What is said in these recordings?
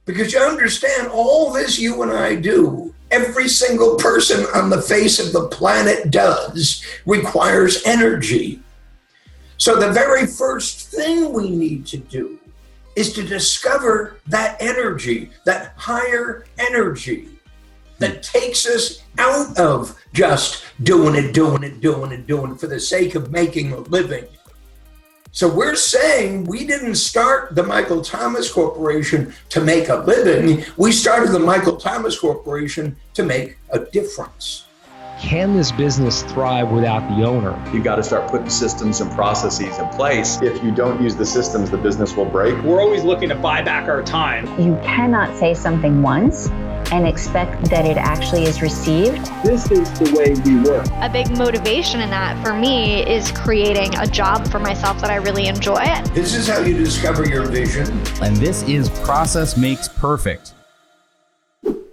Because you understand, all this you and I do, every single person on the face of the planet does, requires energy. So the very first thing we need to do is to discover that energy, that higher energy that takes us out of just doing it for the sake of making a living. So we're saying we didn't start the Michael Thomas Corporation to make a living. We started the Michael Thomas Corporation to make a difference. Can this business thrive without the owner? You got to start putting systems and processes in place. If you don't use the systems, the business will break. We're always looking to buy back our time. You cannot say something once and expect that it actually is received. This is the way we work. A big motivation in that for me is creating a job for myself that I really enjoy. This is how you discover your vision. And this is Process Makes Perfect.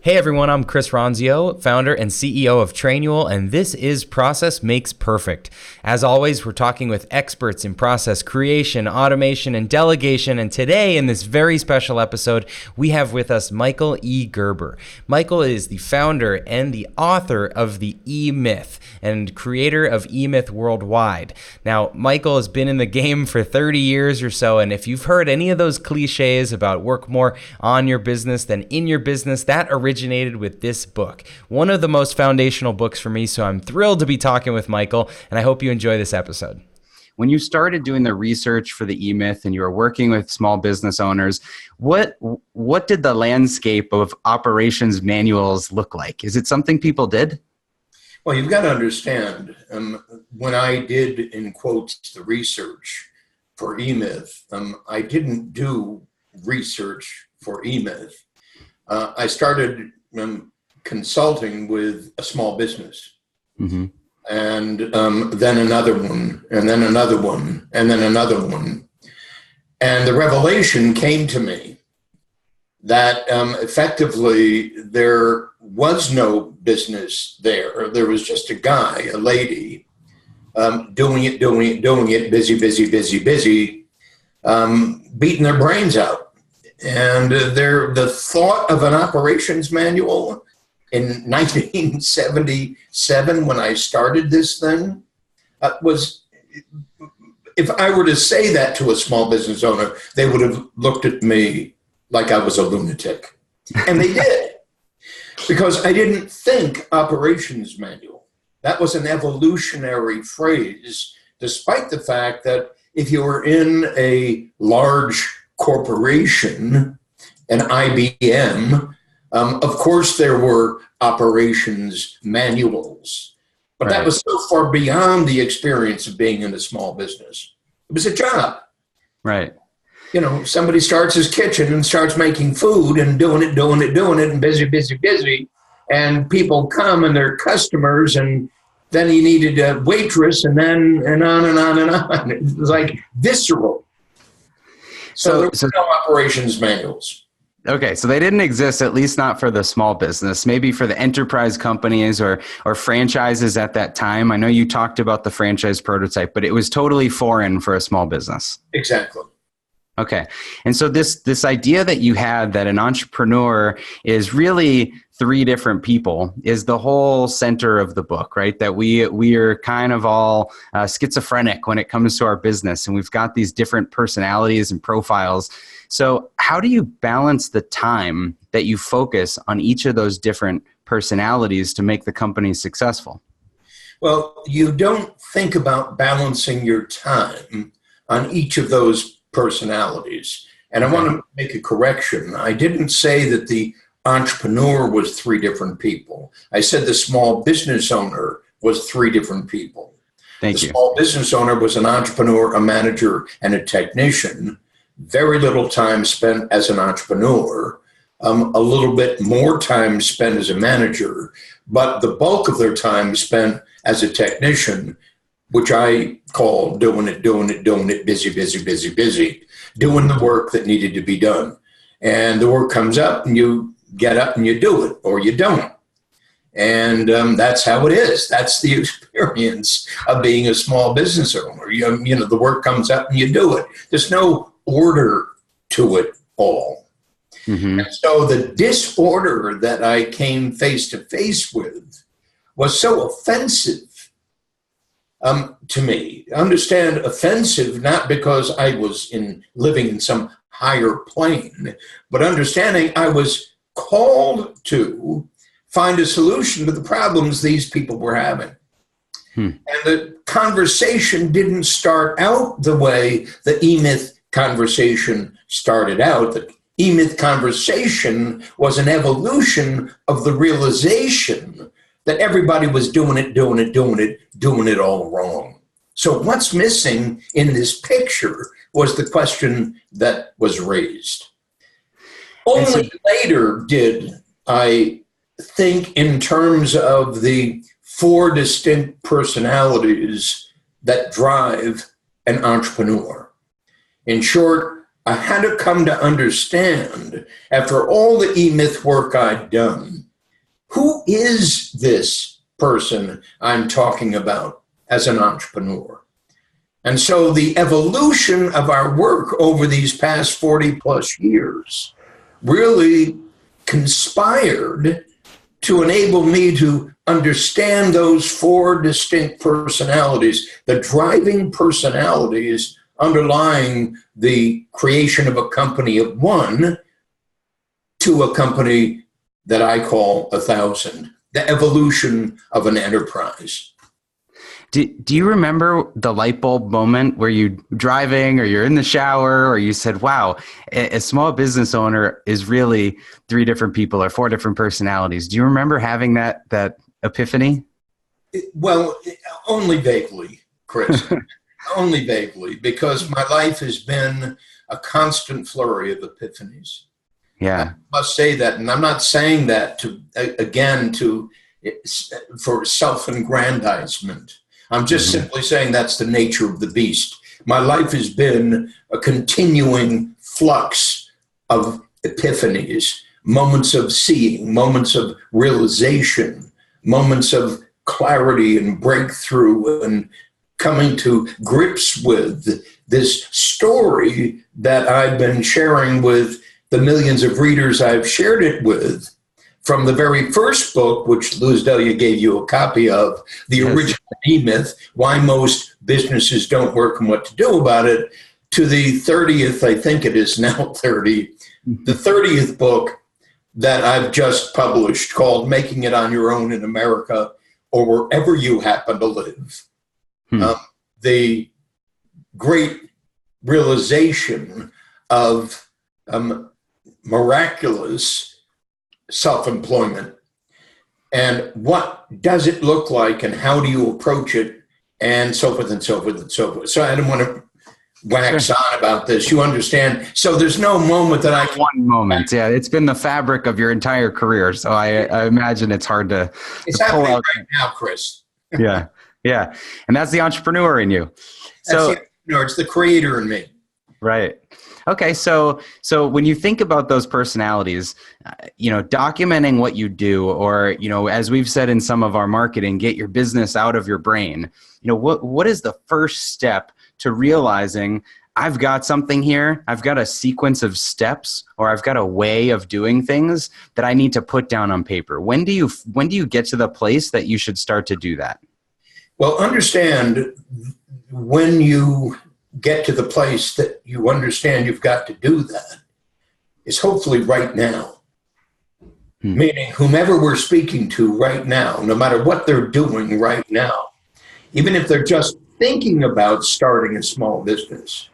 Hey everyone, I'm Chris Ronzio, founder and CEO of Trainual, and this is Process Makes Perfect. As always, we're talking with experts in process creation, automation, and delegation, and today in this very special episode, we have with us Michael E. Gerber. Michael is the founder and the author of the E-Myth and creator of E-Myth Worldwide. Now, Michael has been in the game for 30 years or so, and if you've heard any of those cliches about work more on your business than in your business, that originated with this book, one of the most foundational books for me. So I'm thrilled to be talking with Michael, and I hope you enjoy this episode. When you started doing the research for the E-Myth and you were working with small business owners, what did the landscape of operations manuals look like? Is it something people did? Well, you've got to understand, when I did, in quotes, the research for E-Myth, I didn't do research for E-Myth. I started consulting with a small business, and then another one, and then another one, and then another one. And the revelation came to me that effectively there was no business there. There was just a guy, a lady, doing it, busy, beating their brains out. And the thought of an operations manual in 1977, when I started this thing, was, if I were to say that to a small business owner, they would have looked at me like I was a lunatic. And they did, because I didn't think operations manual. That was an evolutionary phrase, despite the fact that if you were in a large corporation, an IBM, of course there were operations manuals, but that was so far beyond the experience of being in a small business. It was a job. Right. You know, somebody starts his kitchen and starts making food and doing it, and busy, and people come and they're customers, and then he needed a waitress, and then and on and on and on. It was like visceral. So there were no operations manuals. Okay, so they didn't exist, at least not for the small business, maybe for the enterprise companies or franchises at that time. I know you talked about the franchise prototype, but it was totally foreign for a small business. Exactly. Okay, and so this idea that you had that an entrepreneur is really three different people is the whole center of the book, right? That we are kind of all schizophrenic when it comes to our business, and we've got these different personalities and profiles. So how do you balance the time that you focus on each of those different personalities to make the company successful? Well, you don't think about balancing your time on each of those personalities. And I want to make a correction. I didn't say that the entrepreneur was three different people. I said the small business owner was three different people. Thank you. The small business owner was an entrepreneur, a manager, and a technician. Very little time spent as an entrepreneur, a little bit more time spent as a manager, but the bulk of their time spent as a technician, which I call doing it, busy, doing the work that needed to be done. And the work comes up and you get up and you do it, or you don't. And that's how it is. That's the experience of being a small business owner. You know, the work comes up and you do it. There's no order to it all. Mm-hmm. And so the disorder that I came face to face with was so offensive to me. Understand, offensive not because I was living in some higher plane, but understanding I was called to find a solution to the problems these people were having. And the conversation didn't start out the way the E-Myth conversation started out. The E-Myth conversation was an evolution of the realization that everybody was doing it all wrong. So what's missing in this picture was the question that was raised. Only later did I think in terms of the 4 distinct personalities that drive an entrepreneur. In short, I had to come to understand, after all the E-Myth work I'd done, who is this person I'm talking about as an entrepreneur? And so the evolution of our work over these past 40 plus years really conspired to enable me to understand those 4 distinct personalities, the driving personalities underlying the creation of a company of 1 to a company that I call 1,000, the evolution of an enterprise. Do you remember the light bulb moment where you're driving or you're in the shower or you said, wow, a small business owner is really 3 different people or 4 different personalities? Do you remember having that epiphany? Well, only vaguely, Chris. Only vaguely, because my life has been a constant flurry of epiphanies. Yeah. I must say that, and I'm not saying that for self-aggrandizement. I'm just simply saying that's the nature of the beast. My life has been a continuing flux of epiphanies, moments of seeing, moments of realization, moments of clarity and breakthrough and coming to grips with this story that I've been sharing with the millions of readers I've shared it with, from the very first book, which Louis Delia gave you a copy of, the original E-Myth, Why Most Businesses Don't Work and What to Do About It, to the 30th, I think it is now 30, the 30th book that I've just published called Making It on Your Own in America or Wherever You Happen to Live. The great realization of miraculous self-employment, and what does it look like and how do you approach it, and so forth and so forth and so forth. So I don't want to wax on about this. You understand? So there's no moment that One moment. Yeah, it's been the fabric of your entire career. So I imagine it's hard to happening pull out right now, Chris. Yeah. And that's the entrepreneur in you. It's the creator in me. Right. Okay. So when you think about those personalities, documenting what you do, or, as we've said in some of our marketing, get your business out of your brain. What is the first step to realizing I've got something here, I've got a sequence of steps, or I've got a way of doing things that I need to put down on paper? When do you get to the place that you should start to do that? Well, understand, when you get to the place that you understand you've got to do that, is hopefully right now. Meaning whomever we're speaking to right now, no matter what they're doing right now, even if they're just thinking about starting a small business,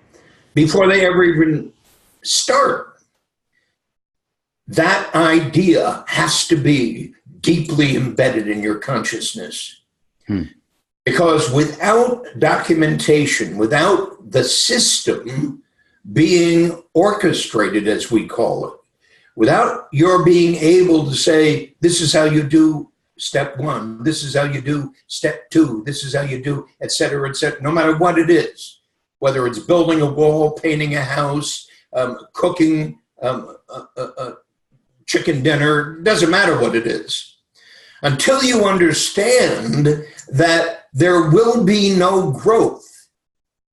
before they ever even start, that idea has to be deeply embedded in your consciousness. Because without documentation, without the system being orchestrated, as we call it, without your being able to say, this is how you do step 1, this is how you do step 2, this is how you do, et cetera, no matter what it is, whether it's building a wall, painting a house, cooking a chicken dinner, doesn't matter what it is. Until you understand that there will be no growth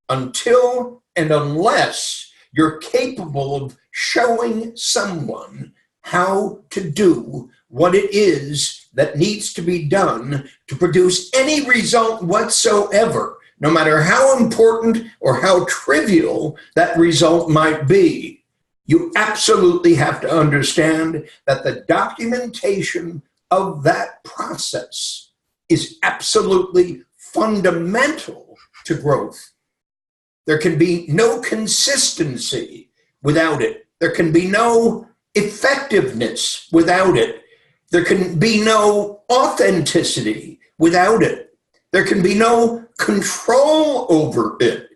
until and unless you're capable of showing someone how to do what it is that needs to be done to produce any result whatsoever, no matter how important or how trivial that result might be. You absolutely have to understand that the documentation of that process is absolutely fundamental to growth. There can be no consistency without it. There can be no effectiveness without it. There can be no authenticity without it. There can be no control over it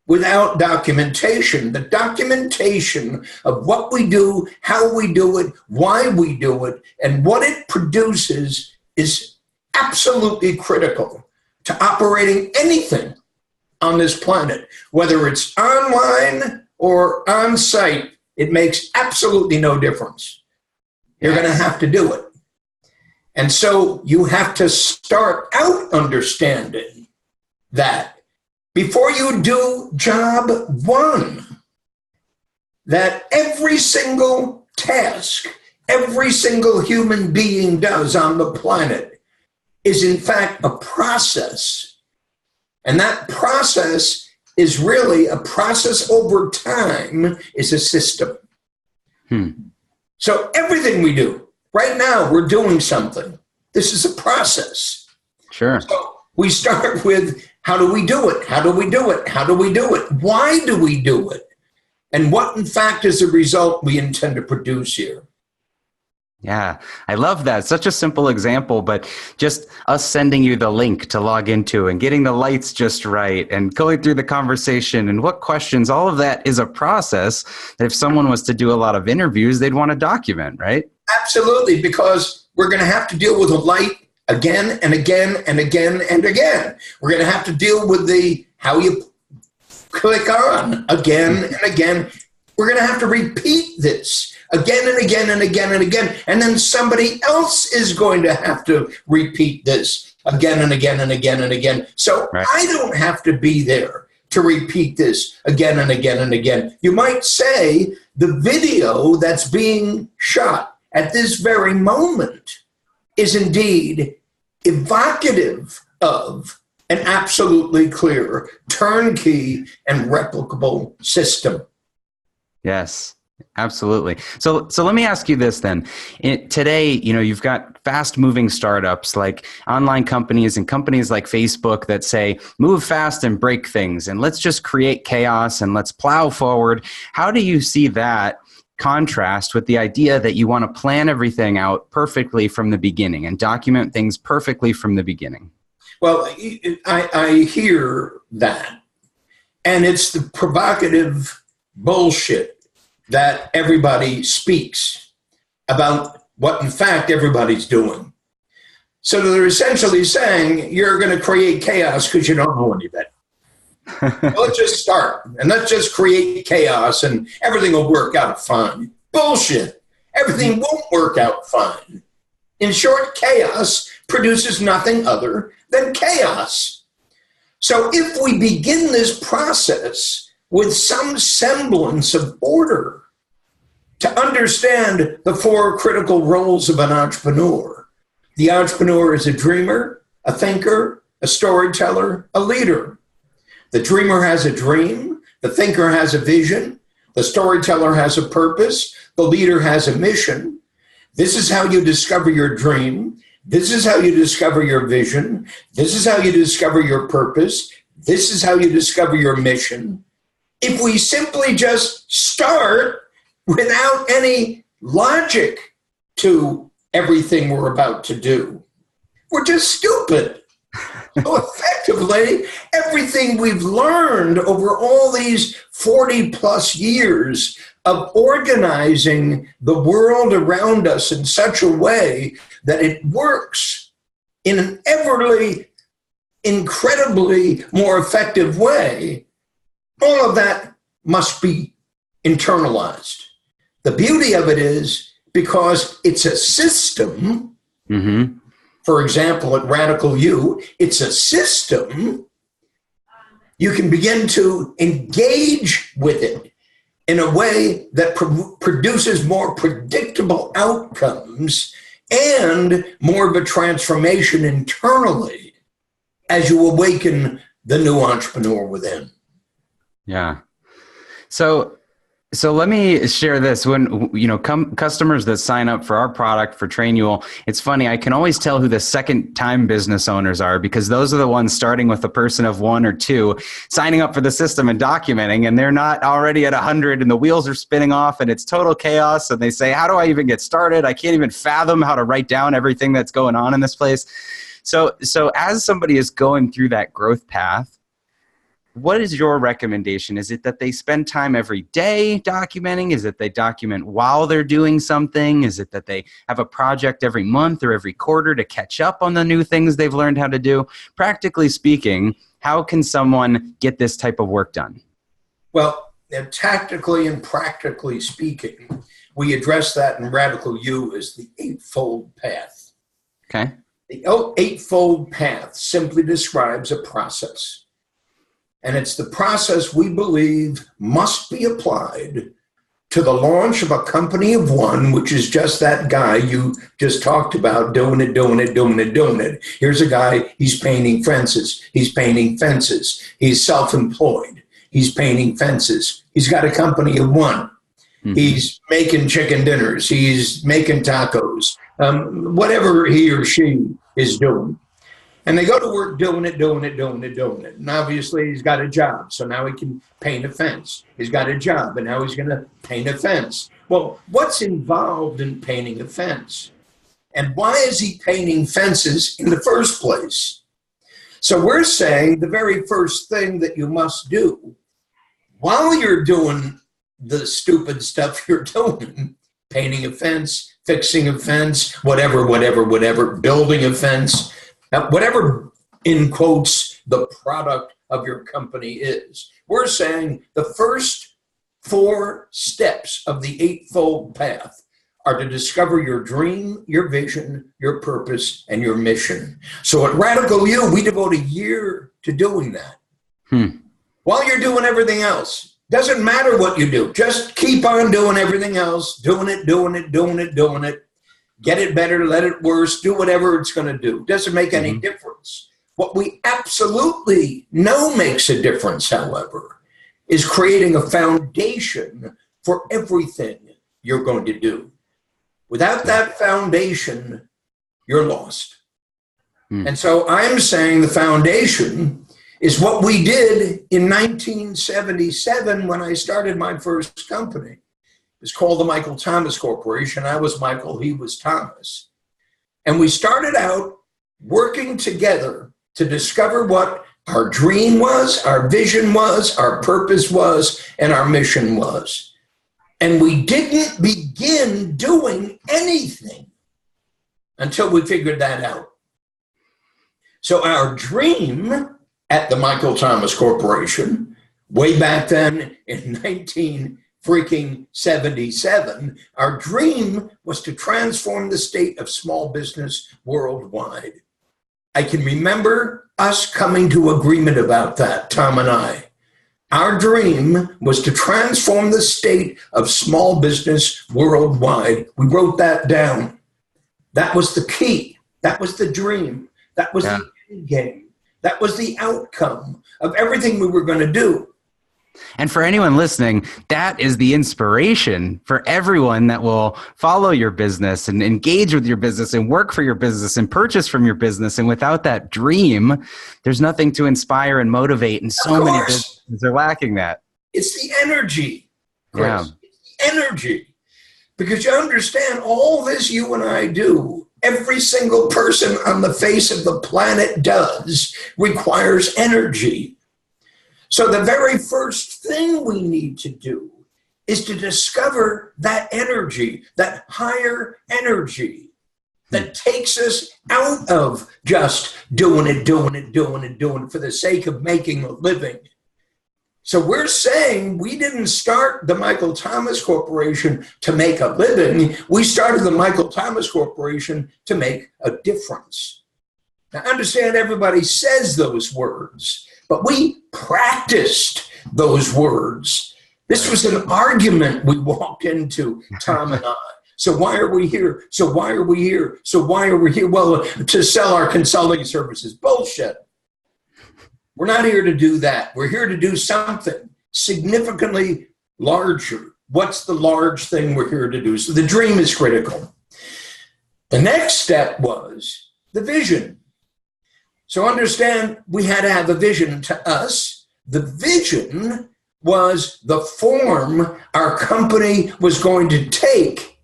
without documentation. The documentation of what we do, how we do it, why we do it, and what it produces is absolutely critical to operating anything on this planet, whether it's online or on site. It makes absolutely no difference. You're going to have to do it. And so you have to start out understanding that before you do job one, that every single task, every single human being does on the planet is in fact a process. And that process is really a process over time, is a system. So everything we do, right now we're doing something. This is a process. Sure. So we start with, how do we do it? How do we do it? How do we do it? Why do we do it? And what in fact is the result we intend to produce here? Yeah, I love that. Such a simple example, but just us sending you the link to log into and getting the lights just right and going through the conversation and what questions, all of that is a process that if someone was to do a lot of interviews, they'd want to document, right? Absolutely, because we're going to have to deal with a light again and again and again and again. We're going to have to deal with the how you click on again and again. We're going to have to repeat this again and again and again and again. And then somebody else is going to have to repeat this again and again and again and again. So right. I don't have to be there to repeat this again and again and again. You might say the video that's being shot at this very moment is indeed evocative of an absolutely clear, turnkey, and replicable system. Yes, absolutely. So let me ask you this then. Today, you've got fast-moving startups like online companies and companies like Facebook that say, move fast and break things, and let's just create chaos and let's plow forward. How do you see that contrast with the idea that you want to plan everything out perfectly from the beginning and document things perfectly from the beginning? Well, I hear that, and it's the provocative bullshit that everybody speaks about what in fact everybody's doing. So they're essentially saying you're going to create chaos because you don't know any better. Well, let's just start and let's just create chaos and everything will work out fine. Bullshit. Everything won't work out fine. In short, chaos produces nothing other than chaos. So if we begin this process with some semblance of order, to understand the four critical roles of an entrepreneur. The entrepreneur is a dreamer, a thinker, a storyteller, a leader. The dreamer has a dream, the thinker has a vision, the storyteller has a purpose, the leader has a mission. This is how you discover your dream. This is how you discover your vision. This is how you discover your purpose. This is how you discover your mission. If we simply just start without any logic to everything we're about to do, we're just stupid. So effectively, everything we've learned over all these 40 plus years of organizing the world around us in such a way that it works in an incredibly more effective way, all of that must be internalized. The beauty of it is because it's a system. Mm-hmm. For example, at Radical U, it's a system. You can begin to engage with it in a way that produces more predictable outcomes and more of a transformation internally as you awaken the new entrepreneur within. Yeah. So let me share this. When, customers that sign up for our product for Trainual, it's funny, I can always tell who the second time business owners are, because those are the ones starting with a person of 1 or 2, signing up for the system and documenting, and they're not already at 100 and the wheels are spinning off and it's total chaos. And they say, how do I even get started? I can't even fathom how to write down everything that's going on in this place. So as somebody is going through that growth path, what is your recommendation? Is it that they spend time every day documenting? Is it they document while they're doing something? Is it that they have a project every month or every quarter to catch up on the new things they've learned how to do? Practically speaking, how can someone get this type of work done? Well, tactically and practically speaking, we address that in Radical You as the Eightfold Path. Okay. The Eightfold Path simply describes a process. And it's the process we believe must be applied to the launch of a company of one, which is just that guy you just talked about, doing it. Here's a guy, he's painting fences. He's painting fences. He's self-employed. He's painting fences. He's got a company of one. Mm-hmm. He's making chicken dinners. He's making tacos. Whatever he or she is doing. And they go to work doing it. And obviously he's got a job. So now he can paint a fence. He's got a job and now he's going to paint a fence. Well, what's involved in painting a fence? And why is he painting fences in the first place? So we're saying the very first thing that you must do while you're doing the stupid stuff you're doing, painting a fence, fixing a fence, whatever, building a fence, whatever, in quotes, the product of your company is. We're saying the first 4 steps of the Eightfold Path are to discover your dream, your vision, your purpose, and your mission. So at Radical You, we devote a year to doing that. While you're doing everything else. Doesn't matter what you do. Just keep on doing everything else, doing it. Get it better, let it worse, do whatever it's going to do. Doesn't make any difference. What we absolutely know makes a difference, however, is creating a foundation for everything you're going to do. Without that foundation, you're lost. And so I'm saying the foundation is what we did in 1977 when I started my first company. It's called the Michael Thomas Corporation. I was Michael, he was Thomas. And we started out working together to discover what our dream was, our vision was, our purpose was, and our mission was. And we didn't begin doing anything until we figured that out. So our dream at the Michael Thomas Corporation, way back then in 1977, our dream was to transform the state of small business worldwide. I can remember us coming to agreement about that, Tom and I. Our dream was to transform the state of small business worldwide. We wrote that down. That was the key. That was the dream. That was the end game. That was the outcome of everything we were going to do. And for anyone listening, that is the inspiration for everyone that will follow your business and engage with your business and work for your business and purchase from your business. And without that dream, there's nothing to inspire and motivate. And so many businesses are lacking that. It's the energy, Chris. It's the energy. Because you understand all this you and I do, every single person on the face of the planet does, requires energy. So the very first thing we need to do is to discover that energy, that higher energy that takes us out of just doing it for the sake of making a living. So we're saying we didn't start the Michael Thomas Corporation to make a living. We started the Michael Thomas Corporation to make a difference. Now understand, everybody says those words, but we practiced those words This was an argument we walked into, Tom and I. So why are we here? So why are we here? So why are we here? Well, to sell our consulting services. Bullshit. We're not here to do that. We're here to do something significantly larger. What's the large thing we're here to do? So the dream is critical. The next step was the vision. So understand, we had to have a vision. To us, the vision was the form our company was going to take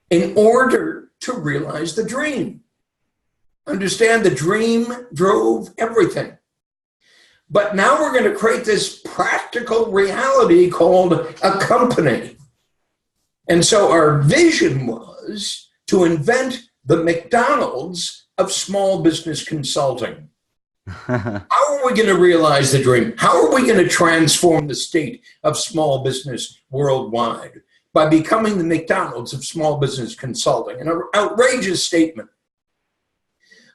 in order to realize the dream. Understand, the dream drove everything. But now we're going to create this practical reality called a company. And so our vision was to invent the McDonald's of small business consulting. How are we going to realize the dream? How are we going to transform the state of small business worldwide? By becoming the McDonald's of small business consulting. An outrageous statement.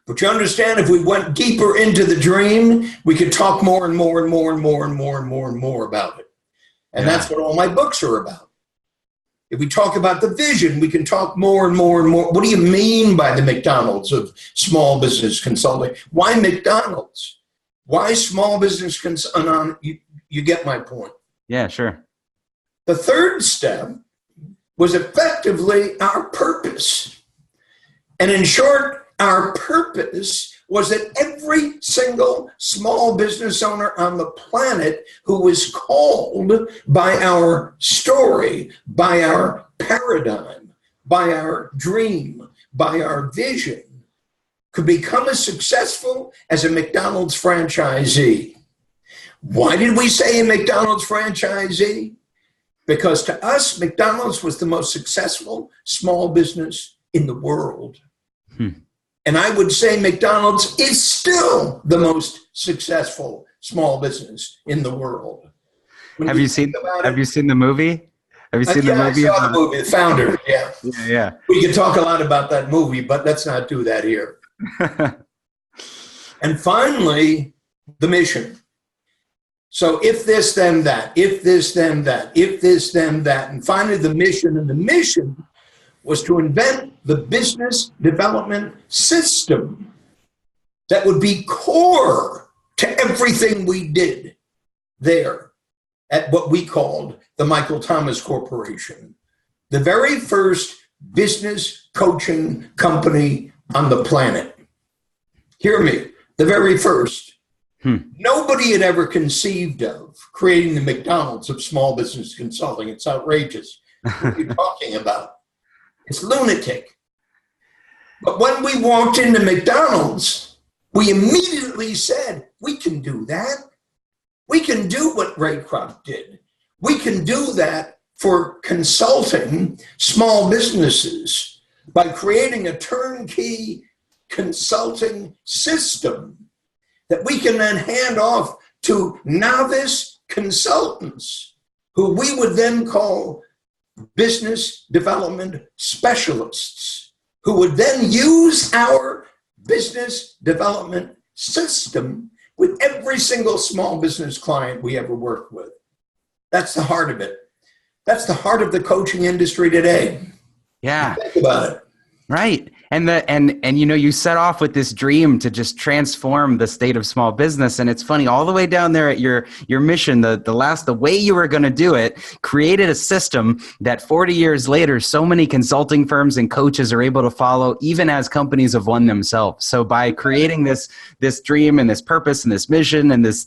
But you understand, if we went deeper into the dream, we could talk more and more and more and more and more and more and more about it. And that's what all my books are about. If we talk about the vision, we can talk more and more and more. What do you mean by the McDonald's of small business consulting? Why McDonald's? Why small business consulting? You get my point. Yeah, sure. The third step was effectively our purpose. And in short, our purpose was that every single small business owner on the planet who was called by our story, by our paradigm, by our dream, by our vision, could become as successful as a McDonald's franchisee. Why did we say a McDonald's franchisee? Because to us, McDonald's was the most successful small business in the world. And I would say McDonald's is still the most successful small business in the world. Have you seen the movie? Have you seen the movie? I saw the movie, The Founder, Yeah. We could talk a lot about that movie, but let's not do that here. And finally, the mission. So if this, then that, if this, then that, if this, then that. And finally, the mission. And the mission was to invent the business development system that would be core to everything we did there at what we called the Michael Thomas Corporation, the very first business coaching company on the planet. Hear me, the very first. Nobody had ever conceived of creating the McDonald's of small business consulting. It's outrageous. What are you talking about? It's lunatic. But when we walked into McDonald's, we immediately said, we can do that. We can do what Ray Kroc did. We can do that for consulting small businesses by creating a turnkey consulting system that we can then hand off to novice consultants who we would then call business development specialists, who would then use our business development system with every single small business client we ever worked with. That's the heart of it. That's the heart of the coaching industry today. Yeah. Think about it. Right. And you know, you set off with this dream to just transform the state of small business. And it's funny, all the way down there at your mission, the way you were going to do it, created a system that 40 years later, so many consulting firms and coaches are able to follow, even as companies have won themselves. So by creating this dream and this purpose and this mission and this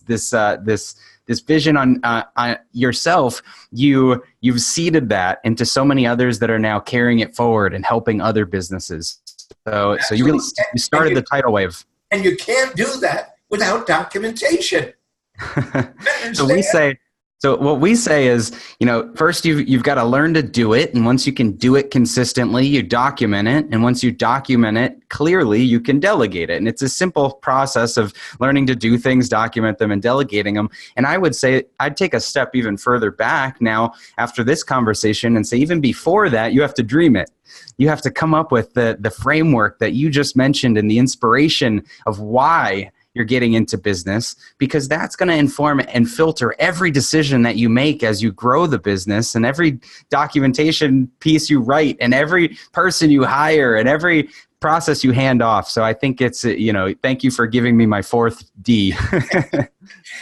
vision on yourself, you've seeded that into so many others that are now carrying it forward and helping other businesses. So you started the tidal wave. And you can't do that without documentation. So what we say is, you know, first you've got to learn to do it. And once you can do it consistently, you document it. And once you document it clearly, you can delegate it. And it's a simple process of learning to do things, document them, and delegating them. And I would say I'd take a step even further back now after this conversation and say, even before that, you have to dream it. You have to come up with the framework that you just mentioned and the inspiration of why you're getting into business, because that's going to inform and filter every decision that you make as you grow the business, and every documentation piece you write, and every person you hire, and every process you hand off. So I think it's, thank you for giving me my fourth D.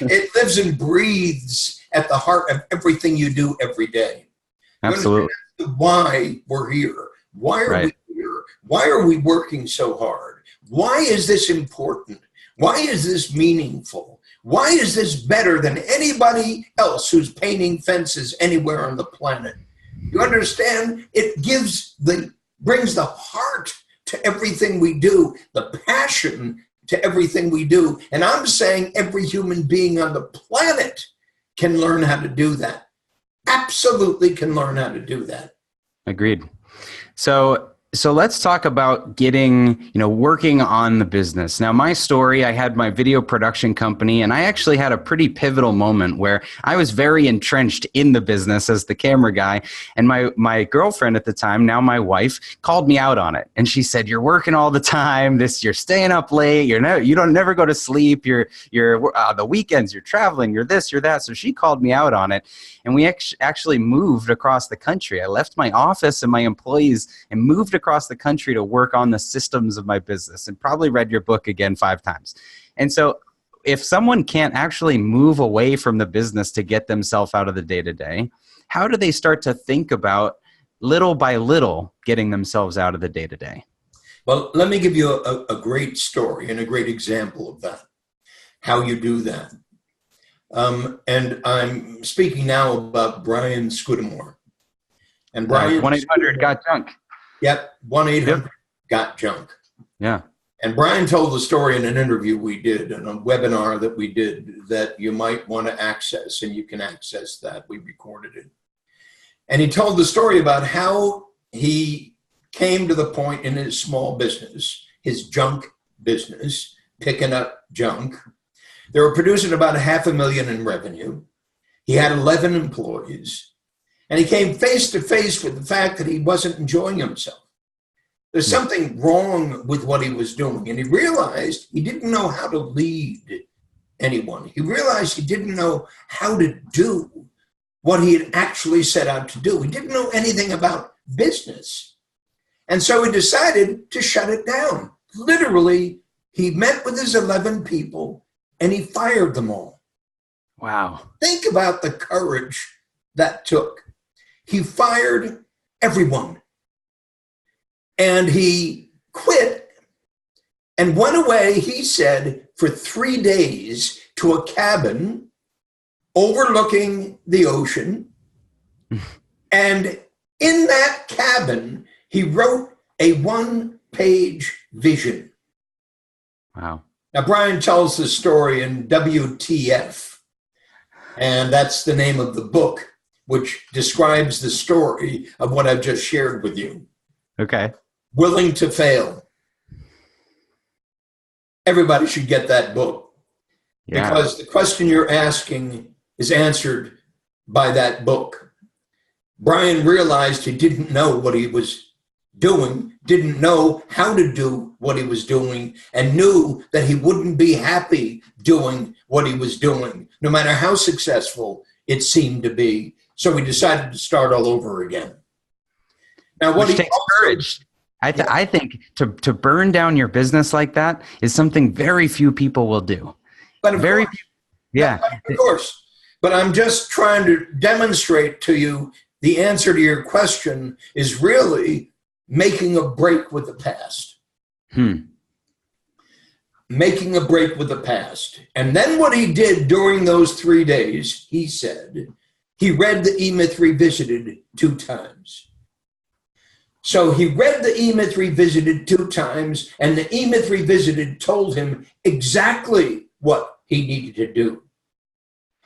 It lives and breathes at the heart of everything you do every day. Absolutely. Why we're here. Why are we here? Why are we working so hard? Why is this important? Why is this meaningful? Why is this better than anybody else who's painting fences anywhere on the planet? You understand? It brings the heart to everything we do, the passion to everything we do. And I'm saying every human being on the planet can learn how to do that. Absolutely can learn how to do that. Agreed. So let's talk about working on the business. Now, my story, I had my video production company, and I actually had a pretty pivotal moment where I was very entrenched in the business as the camera guy. And my girlfriend at the time, now my wife, called me out on it. And she said, "You're working all the time. You're staying up late. You don't never go to sleep. You're the weekends, you're traveling, you're this, you're that." So she called me out on it. And we actually moved across the country. I left my office and my employees and moved across the country to work on the systems of my business, and probably read your book again 5 times. And so if someone can't actually move away from the business to get themselves out of the day-to-day, how do they start to think about little by little getting themselves out of the day-to-day? Well, let me give you a great story and a great example of that, how you do that. And I'm speaking now about Brian Scudamore. And Brian 1-800-GOT-JUNK. Yep, 1-800-GOT-JUNK. Yeah. And Brian told the story in an interview we did, in a webinar that we did, that you might want to access, and you can access that. We recorded it. And he told the story about how he came to the point in his small business, his junk business, picking up junk. They were producing about $500,000 in revenue. He had 11 employees. And he came face to face with the fact that he wasn't enjoying himself. There's something wrong with what he was doing. And he realized he didn't know how to lead anyone. He realized he didn't know how to do what he had actually set out to do. He didn't know anything about business. And so he decided to shut it down. Literally, he met with his 11 people and he fired them all. Wow. Think about the courage that took. He fired everyone. And he quit and went away, he said, for 3 days to a cabin overlooking the ocean. And in that cabin, he wrote a 1-page vision. Wow. Now, Brian tells the story in WTF, and that's the name of the book, which describes the story of what I've just shared with you. Okay. Willing to Fail. Everybody should get that book, because the question you're asking is answered by that book. Brian realized he didn't know what he was doing, didn't know how to do what he was doing, and knew that he wouldn't be happy doing what he was doing, no matter how successful it seemed to be. So he decided to start all over again. Now, what Which takes courage. I think to burn down your business like that is something very few people will do. But of course. But I'm just trying to demonstrate to you the answer to your question is really making a break with the past. Making a break with the past. And then what he did during those 3 days, he said, he read the E-Myth Revisited 2 times. So he read the E-Myth Revisited 2 times, and the E-Myth Revisited told him exactly what he needed to do.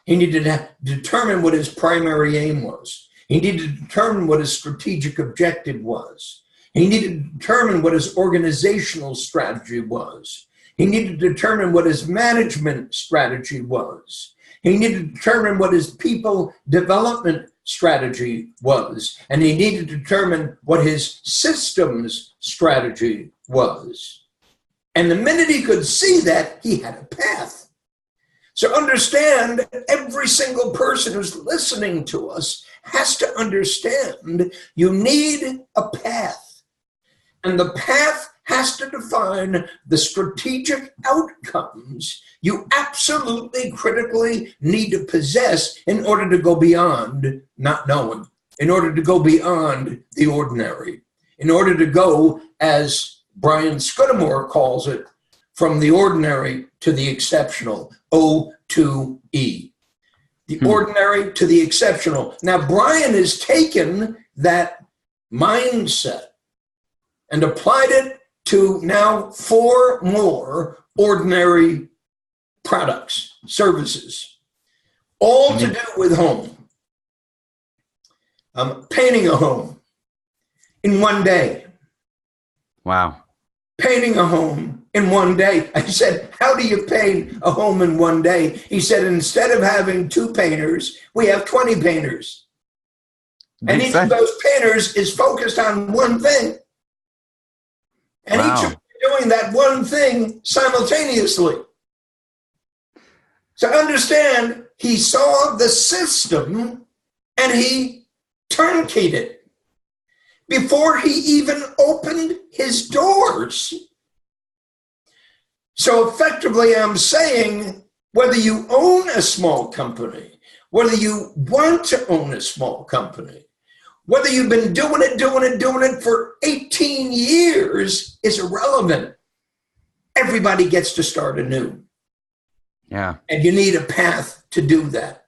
He needed to determine what his primary aim was. He needed to determine what his strategic objective was. He needed to determine what his organizational strategy was. He needed to determine what his management strategy was. He needed to determine what his people development strategy was. And he needed to determine what his systems strategy was. And the minute he could see that, he had a path. So understand, every single person who's listening to us has to understand you need a path. And the path has to define the strategic outcomes you absolutely critically need to possess in order to go beyond not knowing, in order to go beyond the ordinary, in order to go, as Brian Scudamore calls it, from the ordinary to the exceptional, O2E. The ordinary to the exceptional. Now, Brian has taken that mindset and applied it to now 4 more ordinary products, services, all to do with home. Painting a home in one day. Wow. Painting a home in one day. I said, how do you paint a home in one day? He said, instead of having 2 painters, we have 20 painters. And each of those painters is focused on one thing. And each of them doing that one thing simultaneously. So understand, he saw the system and he turnkeyed it before he even opened his doors. So effectively, I'm saying, whether you own a small company, whether you want to own a small company, whether you've been doing it for 18 years is irrelevant. Everybody gets to start anew. Yeah. And you need a path to do that.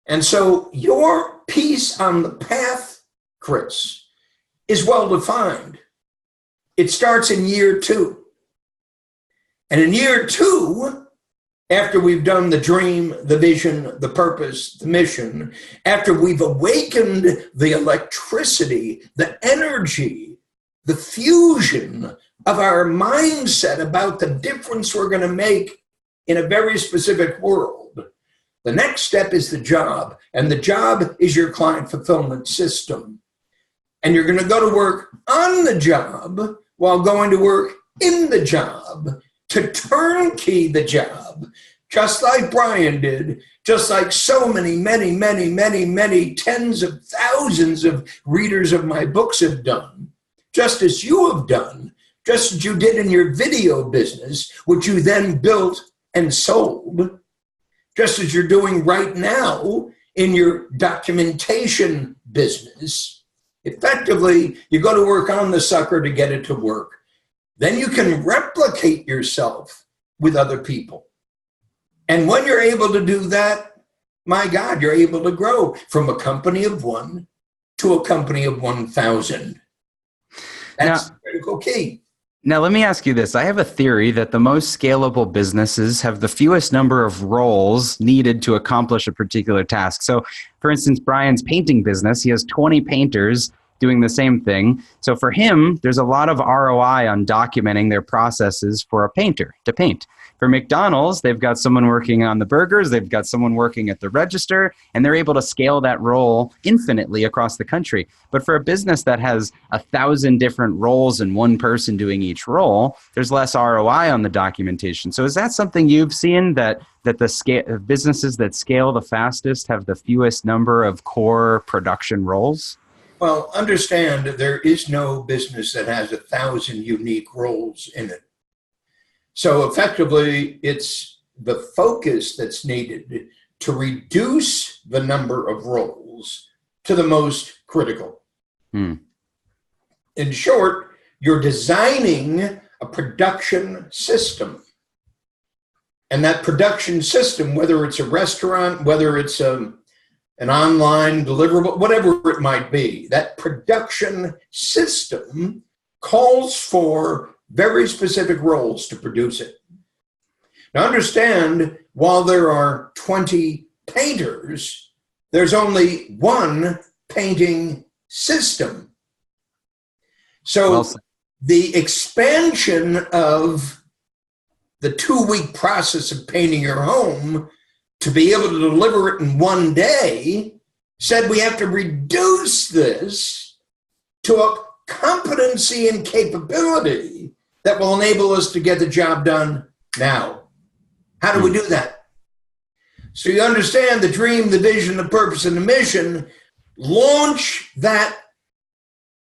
And so your piece on the path, Chris, is well defined. It starts in year 2. And in year 2, after we've done the dream, the vision, the purpose, the mission, after we've awakened the electricity, the energy, the fusion of our mindset about the difference we're going to make in a very specific world, the next step is the job. And the job is your client fulfillment system. And you're going to go to work on the job while going to work in the job to turnkey the job, just like Brian did, just like so many tens of thousands of readers of my books have done, just as you have done, just as you did in your video business, which you then built and sold, just as you're doing right now in your documentation business. Effectively, you go to work on the sucker to get it to work. Then you can replicate yourself with other people. And when you're able to do that, my God, you're able to grow from a company of 1 to a company of 1,000. That's the critical key. Now, let me ask you this. I have a theory that the most scalable businesses have the fewest number of roles needed to accomplish a particular task. So, for instance, Brian's painting business, he has 20 painters doing the same thing. So for him, there's a lot of ROI on documenting their processes for a painter to paint. For McDonald's, they've got someone working on the burgers, they've got someone working at the register, and they're able to scale that role infinitely across the country. But for a business that has 1,000 different roles and one person doing each role, there's less ROI on the documentation. So is that something you've seen, that the businesses that scale the fastest have the fewest number of core production roles? Well, understand there is no business that has 1,000 unique roles in it. So effectively, it's the focus that's needed to reduce the number of roles to the most critical. In short, you're designing a production system. And that production system, whether it's a restaurant, whether it's an online deliverable, whatever it might be, that production system calls for very specific roles to produce it. Now understand, while there are 20 painters, there's only one painting system. So the expansion of the 2-week process of painting your home to be able to deliver it in one day said we have to reduce this to a competency and capability that will enable us to get the job done now. How do we do that? So you understand the dream, the vision, the purpose, and the mission. Launch that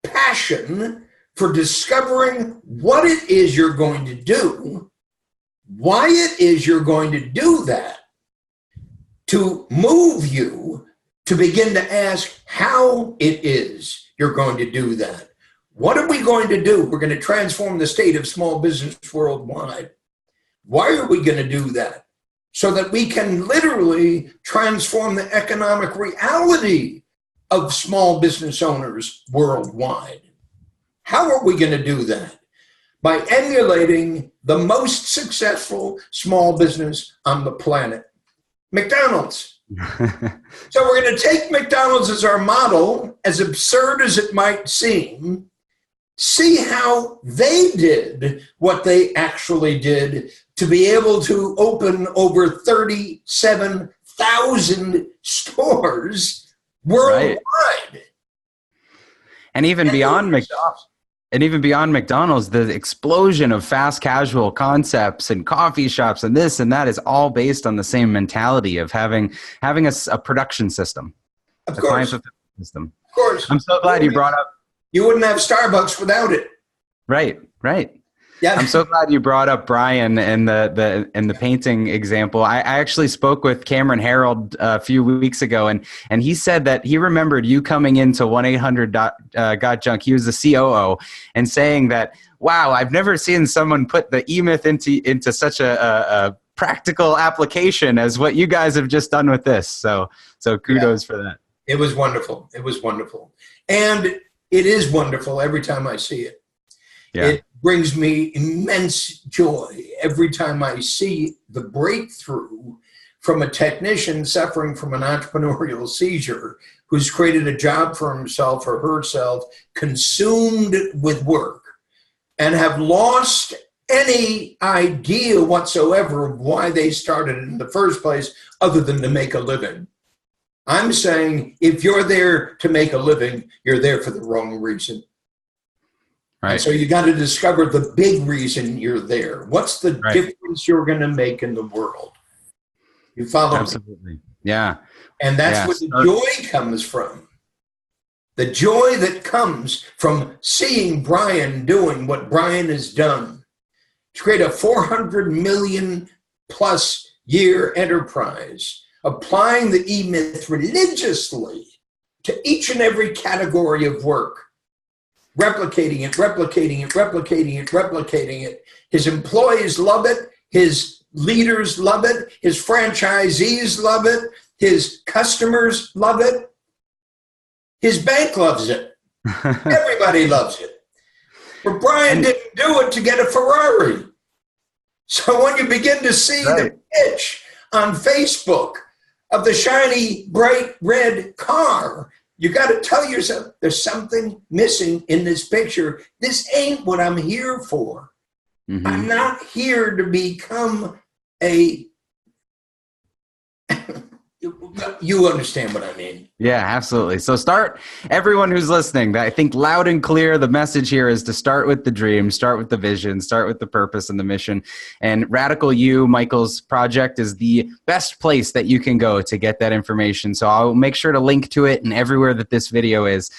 passion for discovering what it is you're going to do, why it is you're going to do that, to move you to begin to ask how it is you're going to do that. What are we going to do? We're going to transform the state of small business worldwide. Why are we going to do that? So that we can literally transform the economic reality of small business owners worldwide. How are we going to do that? By emulating the most successful small business on the planet, McDonald's. So we're going to take McDonald's as our model, as absurd as it might seem, see how they did what they actually did to be able to open over 37,000 stores worldwide. Right. And even beyond McDonald's. And even beyond McDonald's, the explosion of fast casual concepts and coffee shops and this and that is all based on the same mentality of having a production system. Of course. System. Of course. I'm so glad you brought up. You wouldn't have Starbucks without it. Right. Yeah. I'm so glad you brought up Brian and the painting example. I actually spoke with Cameron Harold a few weeks ago, and he said that he remembered you coming into 1-800-GOT-JUNK. He was the COO, and saying that, wow, I've never seen someone put the E-Myth into such a practical application as what you guys have just done with this. So kudos for that. It was wonderful. It was wonderful. And it is wonderful every time I see it. Yeah. It brings me immense joy every time I see the breakthrough from a technician suffering from an entrepreneurial seizure who's created a job for himself or herself, consumed with work, and have lost any idea whatsoever of why they started in the first place other than to make a living. I'm saying if you're there to make a living, you're there for the wrong reason. Right. And so you got to discover the big reason you're there. What's the difference you're going to make in the world? You follow me? Absolutely. Yeah. And that's where the joy comes from. The joy that comes from seeing Brian doing what Brian has done to create a 400 million plus year enterprise, applying the E-Myth religiously to each and every category of work. Replicating it. His employees love it. His leaders love it. His franchisees love it. His customers love it. His bank loves it. Everybody loves it. But Brian didn't do it to get a Ferrari. So when you begin to see the pitch on Facebook of the shiny, bright red car, you got to tell yourself there's something missing in this picture. This ain't what I'm here for. Mm-hmm. I'm not here to become a... You understand what I mean. Yeah, absolutely. So everyone who's listening, I think loud and clear, the message here is to start with the dream, start with the vision, start with the purpose and the mission. And Radical You, Michael's project, is the best place that you can go to get that information. So I'll make sure to link to it and everywhere that this video is.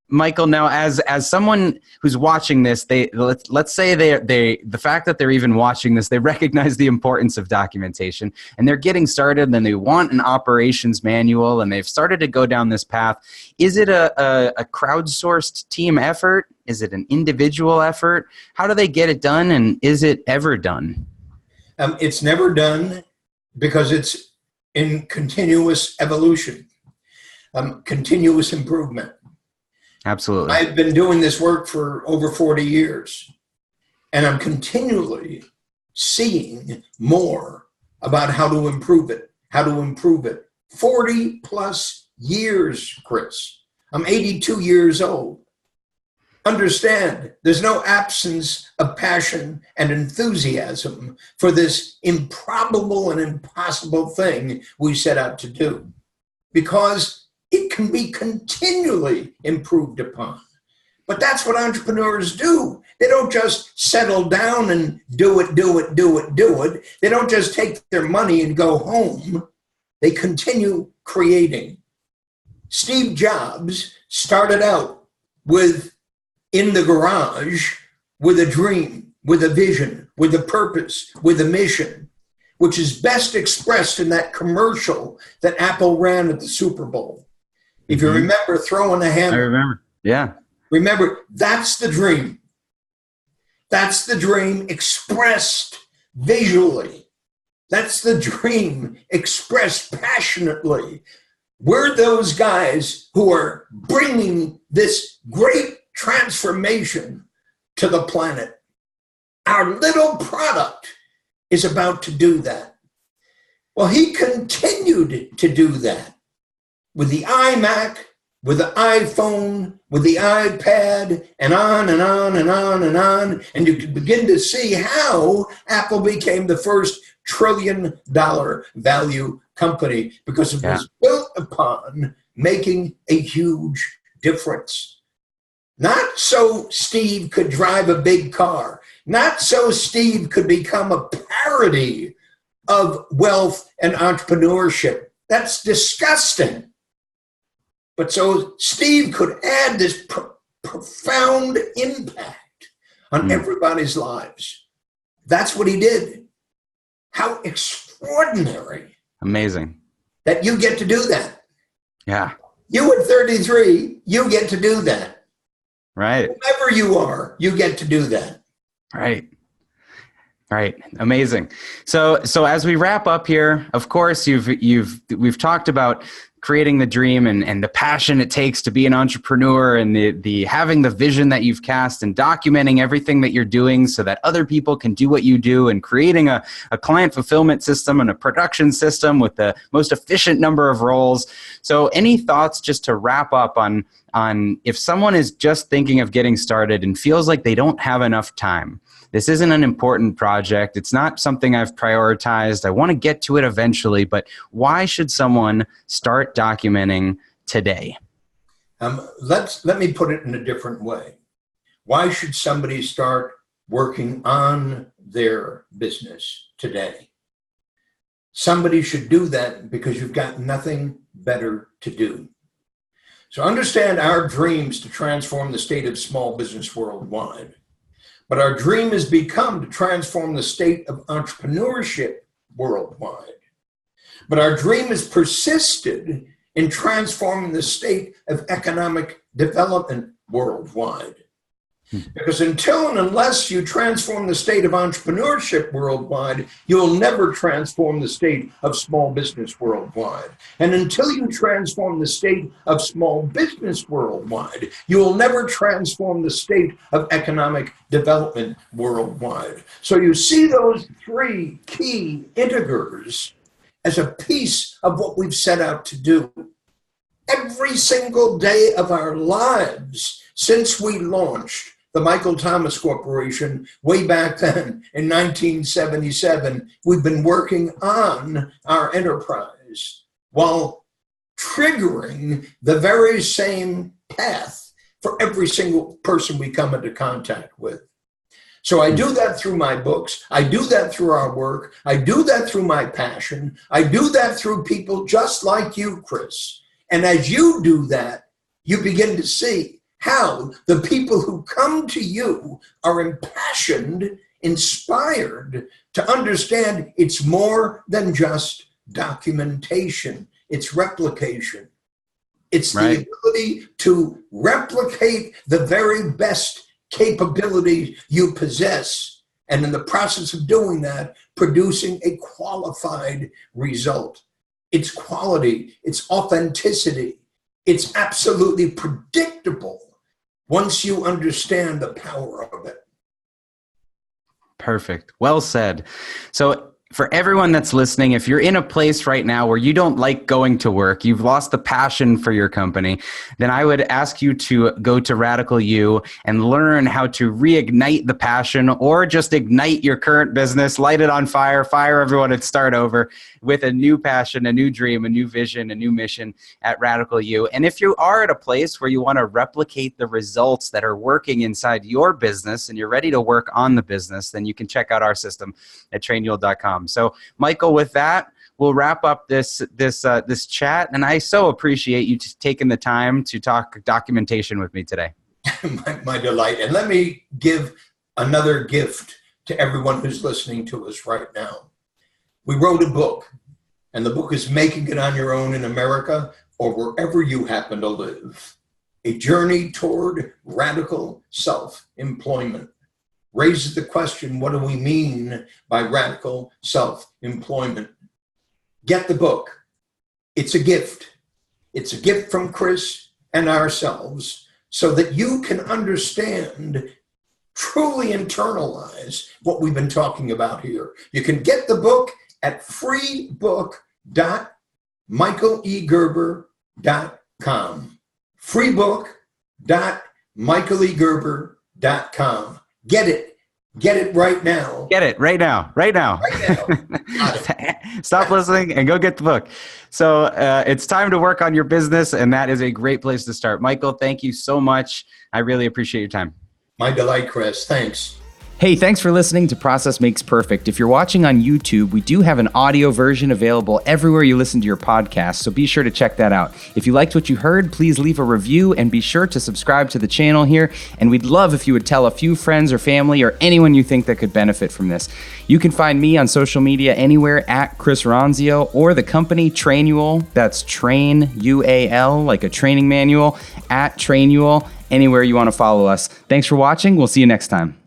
Michael, now as someone who's watching this, let's say the fact that they're even watching this, they recognize the importance of documentation, and they're getting started, and they want an operations manual, and they've started to go down this path. Is it a crowdsourced team effort? Is it an individual effort? How do they get it done, and is it ever done? It's never done because it's in continuous evolution, continuous improvement. Absolutely. I've been doing this work for over 40 years, and I'm continually seeing more about how to improve it. 40 plus years, Chris. I'm 82 years old. Understand, there's no absence of passion and enthusiasm for this improbable and impossible thing we set out to do, because it can be continually improved upon. But that's what entrepreneurs do. They don't just settle down and do it. They don't just take their money and go home. They continue creating. Steve Jobs started out in the garage with a dream, with a vision, with a purpose, with a mission, which is best expressed in that commercial that Apple ran at the Super Bowl. If you remember, throwing a hammer. I remember. Yeah. Remember, that's the dream. That's the dream expressed visually. That's the dream expressed passionately. We're those guys who are bringing this great transformation to the planet. Our little product is about to do that. Well, he continued to do that with the iMac, with the iPhone, with the iPad, and on and on and on and on. And you can begin to see how Apple became the first trillion-dollar value company because it was built upon making a huge difference. Not so Steve could drive a big car. Not so Steve could become a parody of wealth and entrepreneurship. That's disgusting. But so Steve could add this profound impact on everybody's lives. That's what he did. How extraordinary. Amazing. That you get to do that. Yeah. You at 33, you get to do that. Right. Whoever you are, you get to do that. Right. Right. Amazing. So as we wrap up here, of course, we've talked about creating the dream and the passion it takes to be an entrepreneur and the having the vision that you've cast and documenting everything that you're doing so that other people can do what you do and creating a client fulfillment system and a production system with the most efficient number of roles. So any thoughts just to wrap up on if someone is just thinking of getting started and feels like they don't have enough time? This isn't an important project. It's not something I've prioritized. I want to get to it eventually, but why should someone start documenting today? Let me put it in a different way. Why should somebody start working on their business today? Somebody should do that because you've got nothing better to do. So understand our dreams to transform the state of small business worldwide. But our dream has become to transform the state of entrepreneurship worldwide. But our dream has persisted in transforming the state of economic development worldwide. Because until and unless you transform the state of entrepreneurship worldwide, you'll never transform the state of small business worldwide. And until you transform the state of small business worldwide, you will never transform the state of economic development worldwide. So you see those three key integers as a piece of what we've set out to do. Every single day of our lives since we launched the Michael Thomas Corporation way back then in 1977, we've been working on our enterprise while triggering the very same path for every single person we come into contact with. So I do that through my books. I do that through our work. I do that through my passion. I do that through people just like you, Chris. And as you do that, you begin to see how the people who come to you are impassioned, inspired to understand it's more than just documentation. It's replication. It's the ability to replicate the very best capability you possess. And in the process of doing that, producing a qualified result. It's quality, it's authenticity, it's absolutely predictable once you understand the power of it. Perfect. Well said. So For everyone that's listening, if you're in a place right now where you don't like going to work, you've lost the passion for your company, then I would ask you to go to Radical You and learn how to reignite the passion, or just ignite your current business, light it on fire, fire everyone, and start over with a new passion, a new dream, a new vision, a new mission at Radical You. And if you are at a place where you want to replicate the results that are working inside your business and you're ready to work on the business, then you can check out our system at trainual.com. So, Michael, with that, we'll wrap up this chat, and I so appreciate you taking the time to talk documentation with me today. My delight. And let me give another gift to everyone who's listening to us right now. We wrote a book, and the book is Making It on Your Own in America or wherever you happen to live. A journey toward radical self-employment. Raises the question, what do we mean by radical self-employment? Get the book. It's a gift. It's a gift from Chris and ourselves so that you can understand, truly internalize what we've been talking about here. You can get the book at freebook.michaelegerber.com. freebook.michaelegerber.com. Get it. Get it right now. Get it right now. Right now. Right now. Stop listening and go get the book. So it's time to work on your business, and that is a great place to start. Michael, thank you so much. I really appreciate your time. My delight, Chris. Thanks. Hey, thanks for listening to Process Makes Perfect. If you're watching on YouTube, we do have an audio version available everywhere you listen to your podcast, so be sure to check that out. If you liked what you heard, please leave a review and be sure to subscribe to the channel here, and we'd love if you would tell a few friends or family or anyone you think that could benefit from this. You can find me on social media anywhere at Chris Ronzio, or the company Trainual, that's Train UAL, like a training manual, at Trainual, anywhere you want to follow us. Thanks for watching. We'll see you next time.